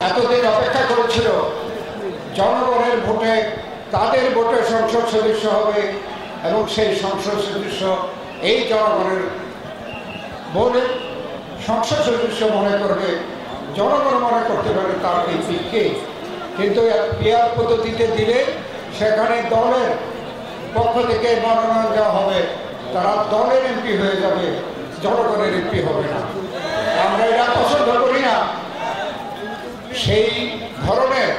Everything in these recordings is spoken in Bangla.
এতদিন অপেক্ষা করেছিল জনগণের ভোটে, তাদের ভোটে সংসদ সদস্য হবে এবং সেই সংসদ সদস্য এই জনগণের বলে সংসদ সদস্য মনে করবে, জনগণ মনে করতে পারে তার এমপিকে। কিন্তু পিআর পদ্ধতিতে দিলে সেখানে দলের পক্ষ থেকে মনোনয়ন দেওয়া হবে, তারা দলের এমপি হয়ে যাবে, জনগণের এমপি হবে না। আমরা এটা পছন্দ করি না। সেই ধরনের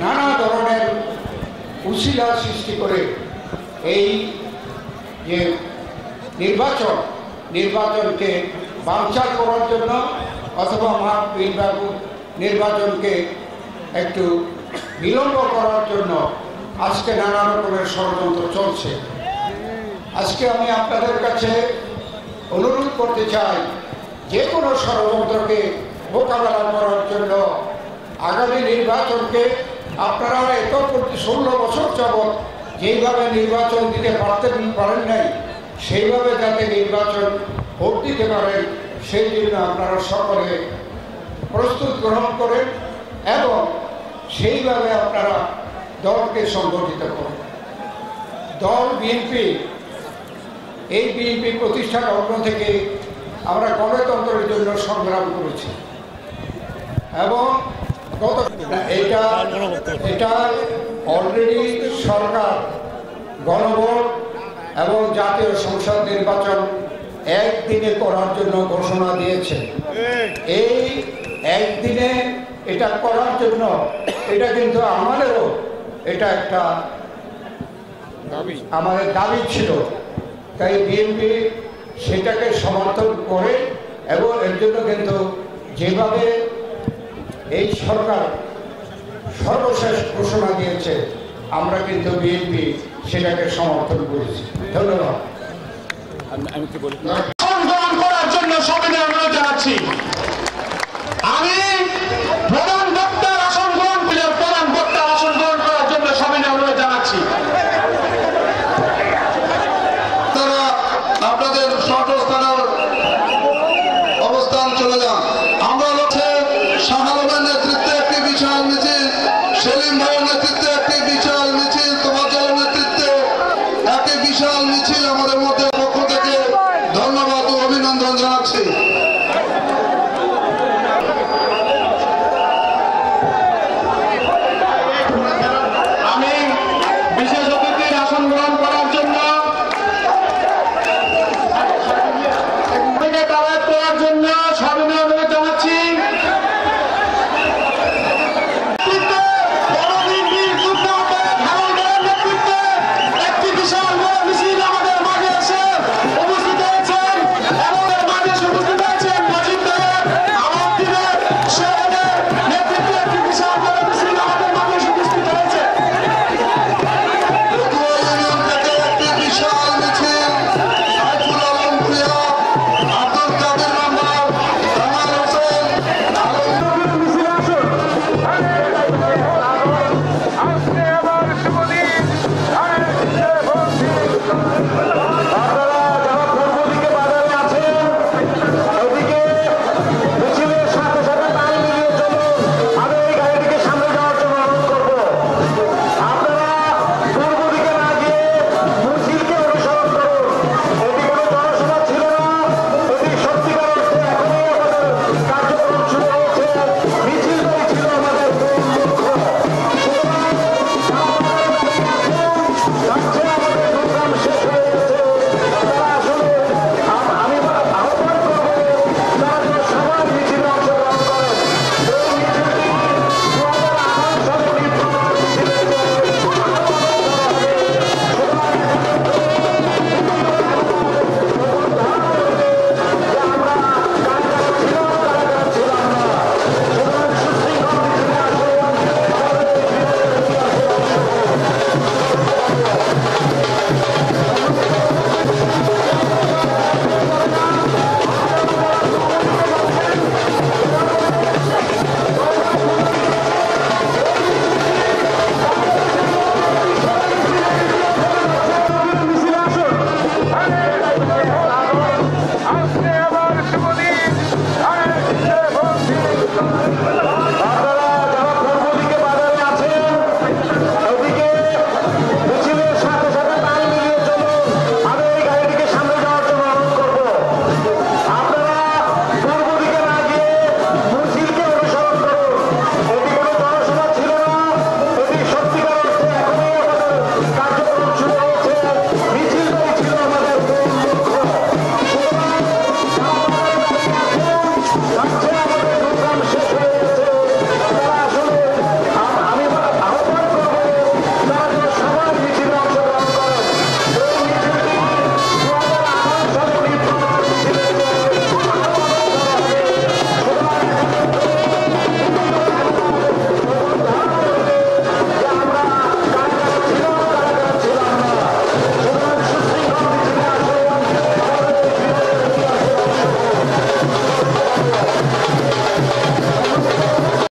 নানা ধরনের উশিলা সৃষ্টি করে এই যে নির্বাচনকে বানচাল করার জন্য অথবা নির্বাচনকে একটু বিলম্ব করার জন্য আজকে নানা রকমের ষড়যন্ত্র চলছে। আজকে আমি আপনাদের কাছে অনুরোধ করতে চাই, যে কোনো ষড়যন্ত্রকে মোকাবেলা করার জন্য আগামী নির্বাচনকে আপনারা এত 16 বছর যাবৎ যেইভাবে নির্বাচন দিতে পারেন নাই, সেইভাবে যাতে নির্বাচন ভোট দিতে পারেন সেই জন্য আপনারা সকলে প্রস্তুত গ্রহণ করেন এবং সেইভাবে আপনারা দলকে সংগঠিত করেন। দল বিএনপি, এই বিএনপি প্রতিষ্ঠার লগ্ন থেকে আমরা গণতন্ত্রের জন্য সংগ্রাম করেছি এবং এটা অলরেডি সরকার গণভোট এবং জাতীয় সংসদ নির্বাচন একদিনে করার জন্য ঘোষণা দিয়েছে। এই একদিনে এটা করার জন্য এটা কিন্তু আমাদেরও এটা একটা আমাদের দাবি ছিল, তাই বিএনপি সেটাকে সমর্থন করে এবং এর জন্য কিন্তু যেভাবে এই সরকার সর্বশেষ ঘোষণা দিয়েছে আমরা কিন্তু বিএনপি সেটাকে সমর্থন করেছি। ধন্যবাদ। সংগ্রাম করার জন্য সবাই অনুরোধ জানাচ্ছি।